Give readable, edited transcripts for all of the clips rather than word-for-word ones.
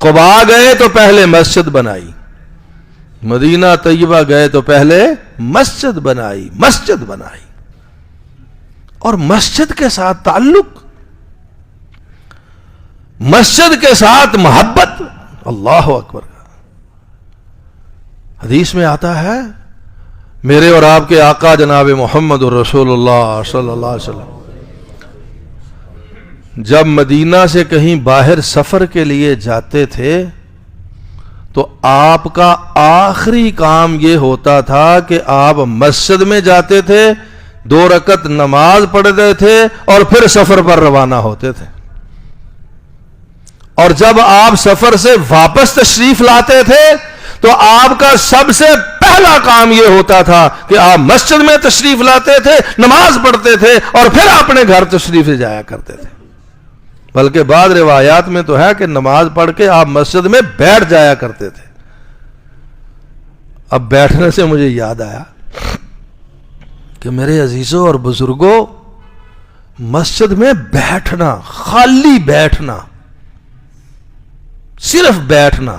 قباء گئے تو پہلے مسجد بنائی، مدینہ طیبہ گئے تو پہلے مسجد بنائی، مسجد بنائی، اور مسجد کے ساتھ تعلق، مسجد کے ساتھ محبت. اللہ اکبر. حدیث میں آتا ہے میرے اور آپ کے آقا جناب محمد رسول اللہ صلی اللہ علیہ وسلم جب مدینہ سے کہیں باہر سفر کے لیے جاتے تھے تو آپ کا آخری کام یہ ہوتا تھا کہ آپ مسجد میں جاتے تھے، 2 رکعت نماز پڑھتے تھے اور پھر سفر پر روانہ ہوتے تھے. اور جب آپ سفر سے واپس تشریف لاتے تھے تو آپ کا سب سے پہلا کام یہ ہوتا تھا کہ آپ مسجد میں تشریف لاتے تھے، نماز پڑھتے تھے اور پھر اپنے گھر تشریف لے جایا کرتے تھے. بلکہ بعض روایات میں تو ہے کہ نماز پڑھ کے آپ مسجد میں بیٹھ جایا کرتے تھے. اب بیٹھنے سے مجھے یاد آیا کہ میرے عزیزوں اور بزرگوں، مسجد میں بیٹھنا، خالی بیٹھنا، صرف بیٹھنا،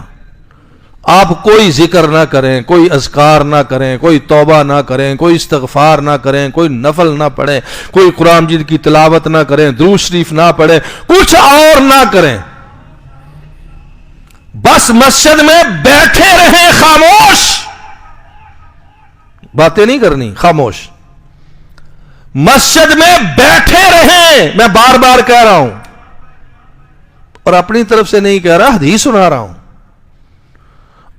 آپ کوئی ذکر نہ کریں، کوئی اذکار نہ کریں، کوئی توبہ نہ کریں، کوئی استغفار نہ کریں، کوئی نفل نہ پڑھیں، کوئی قرآن مجید کی تلاوت نہ کریں، درود شریف نہ پڑھیں، کچھ اور نہ کریں، بس مسجد میں بیٹھے رہیں، خاموش، باتیں نہیں کرنی، خاموش، مسجد میں بیٹھے رہیں. میں بار بار کہہ رہا ہوں اور اپنی طرف سے نہیں کہہ رہا، حدیث سنا رہا ہوں.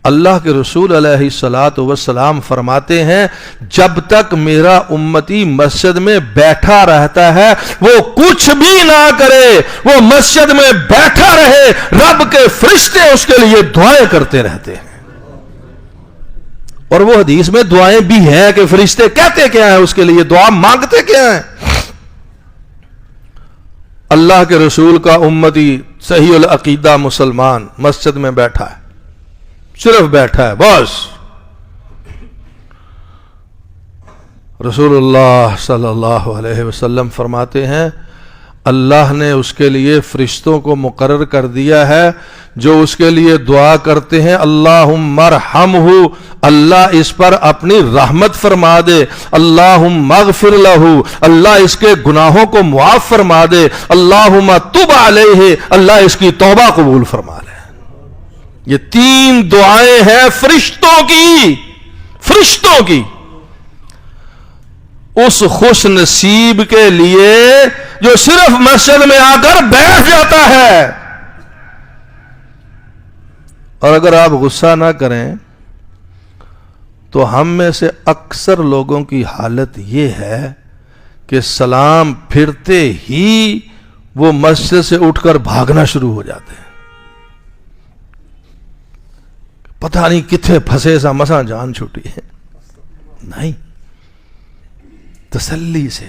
اللہ کے رسول علیہ الصلوۃ والسلام فرماتے ہیں جب تک میرا امتی مسجد میں بیٹھا رہتا ہے وہ کچھ بھی نہ کرے، وہ مسجد میں بیٹھا رہے، رب کے فرشتے اس کے لیے دعائیں کرتے رہتے ہیں. اور وہ حدیث میں دعائیں بھی ہیں کہ فرشتے کہتے کیا ہیں، اس کے لیے دعا مانگتے کیا ہیں. اللہ کے رسول کا امتی صحیح العقیدہ مسلمان مسجد میں بیٹھا ہے، صرف بیٹھا ہے بس. رسول اللہ صلی اللہ علیہ وسلم فرماتے ہیں اللہ نے اس کے لیے فرشتوں کو مقرر کر دیا ہے جو اس کے لیے دعا کرتے ہیں اللہم ارحمہ، اللہ اس پر اپنی رحمت فرما دے، اللہم اغفر لہ، اللہ اس کے گناہوں کو معاف فرما دے، اللہم تب علیہ، اللہ اس کی توبہ قبول فرما لے. یہ 3 دعائیں ہیں فرشتوں کی، فرشتوں کی اس خوش نصیب کے لیے جو صرف مسجد میں آ کر بیٹھ جاتا ہے. اور اگر آپ غصہ نہ کریں تو ہم میں سے اکثر لوگوں کی حالت یہ ہے کہ سلام پھرتے ہی وہ مسجد سے اٹھ کر بھاگنا شروع ہو جاتے ہیں. پتہ نہیں کتنے پھنسے سا مسا جان چھوٹی ہے. نہیں، تسلی سے،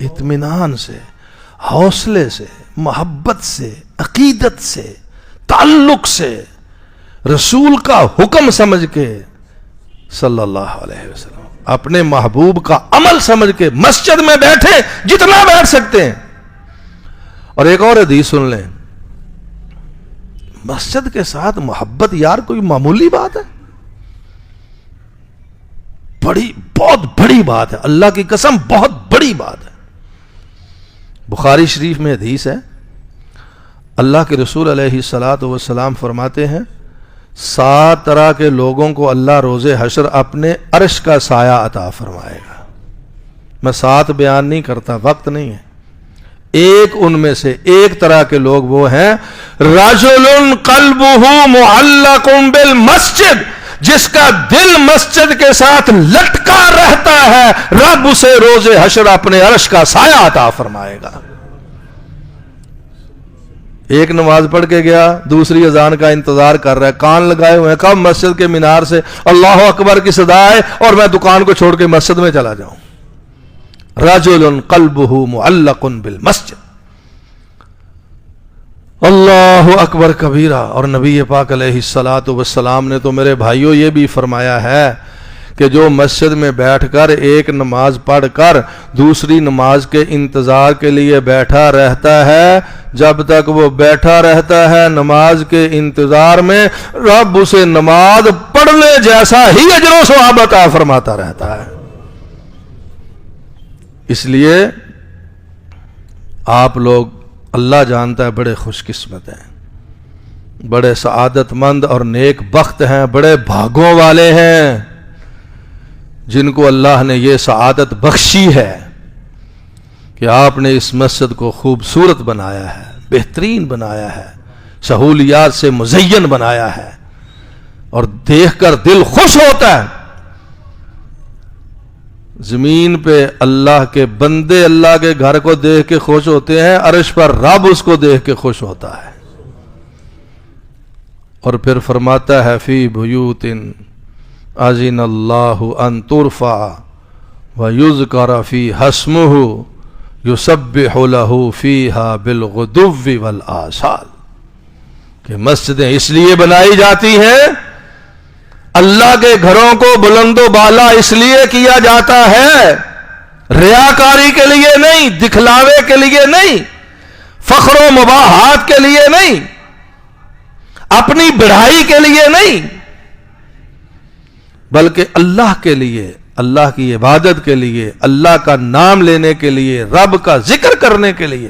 اطمینان سے، حوصلے سے، محبت سے، عقیدت سے، تعلق سے، رسول کا حکم سمجھ کے صلی اللہ علیہ وسلم، اپنے محبوب کا عمل سمجھ کے مسجد میں بیٹھے جتنا بیٹھ سکتے ہیں. اور ایک اور حدیث سن لیں، مسجد کے ساتھ محبت یار کوئی معمولی بات ہے؟ بہت بڑی بات ہے، اللہ کی قسم بہت بڑی بات ہے. بخاری شریف میں حدیث ہے، اللہ کے رسول علیہ الصلوۃ والسلام فرماتے ہیں 7 طرح کے لوگوں کو اللہ روز حشر اپنے عرش کا سایہ عطا فرمائے گا. میں 7 بیان نہیں کرتا، وقت نہیں ہے. ایک ان میں سے ایک طرح کے لوگ وہ ہیں رجل قلبہ معلق بالمسجد، جس کا دل مسجد کے ساتھ لٹکا رہتا ہے، رب اسے روز حشر اپنے عرش کا سایہ عطا فرمائے گا. ایک نماز پڑھ کے گیا، دوسری اذان کا انتظار کر رہا ہے، کان لگائے ہوئے ہیں کب مسجد کے مینار سے اللہ اکبر کی صدا ہے اور میں دکان کو چھوڑ کے مسجد میں چلا جاؤں. رجل قلبہ معلق بالمسجد. اللہ اکبر کبیرہ. اور نبی پاک علیہ الصلوۃ والسلام نے تو میرے بھائیوں یہ بھی فرمایا ہے کہ جو مسجد میں بیٹھ کر ایک نماز پڑھ کر دوسری نماز کے انتظار کے لیے بیٹھا رہتا ہے، جب تک وہ بیٹھا رہتا ہے نماز کے انتظار میں، رب اسے نماز پڑھنے جیسا ہی اجر و ثواب عطا فرماتا رہتا ہے۔ اس لیے آپ لوگ، اللہ جانتا ہے، بڑے خوش قسمت ہیں، بڑے سعادت مند اور نیک بخت ہیں، بڑے بھاگوں والے ہیں جن کو اللہ نے یہ سعادت بخشی ہے کہ آپ نے اس مسجد کو خوبصورت بنایا ہے، بہترین بنایا ہے، سہولیات سے مزین بنایا ہے، اور دیکھ کر دل خوش ہوتا ہے۔ زمین پہ اللہ کے بندے اللہ کے گھر کو دیکھ کے خوش ہوتے ہیں، عرش پر رب اس کو دیکھ کے خوش ہوتا ہے۔ اور پھر فرماتا ہے فی بیوت اذن اللہ ان ترفع ویذکر فیہا اسمہ یسبح لہ فیہا بالغدو والآصال، کہ مسجدیں اس لیے بنائی جاتی ہیں، اللہ کے گھروں کو بلند و بالا اس لیے کیا جاتا ہے، ریاکاری کے لیے نہیں، دکھلاوے کے لیے نہیں، فخر و مباحات کے لیے نہیں، اپنی بڑائی کے لیے نہیں، بلکہ اللہ کے لیے، اللہ کی عبادت کے لیے، اللہ کا نام لینے کے لیے، رب کا ذکر کرنے کے لیے۔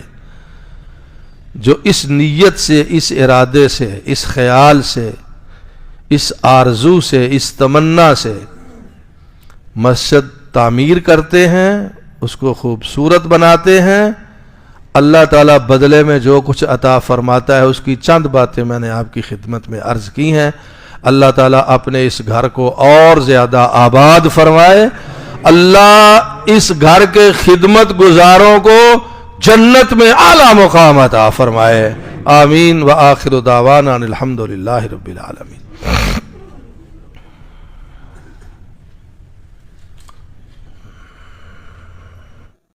جو اس نیت سے، اس ارادے سے، اس خیال سے، اس آرزو سے، اس تمنا سے مسجد تعمیر کرتے ہیں، اس کو خوبصورت بناتے ہیں، اللہ تعالیٰ بدلے میں جو کچھ عطا فرماتا ہے اس کی چند باتیں میں نے آپ کی خدمت میں عرض کی ہیں۔ اللہ تعالیٰ اپنے اس گھر کو اور زیادہ آباد فرمائے، اللہ اس گھر کے خدمت گزاروں کو جنت میں اعلیٰ مقام عطا فرمائے، آمین۔ وآخر دعوانا الحمدللہ رب العالمین۔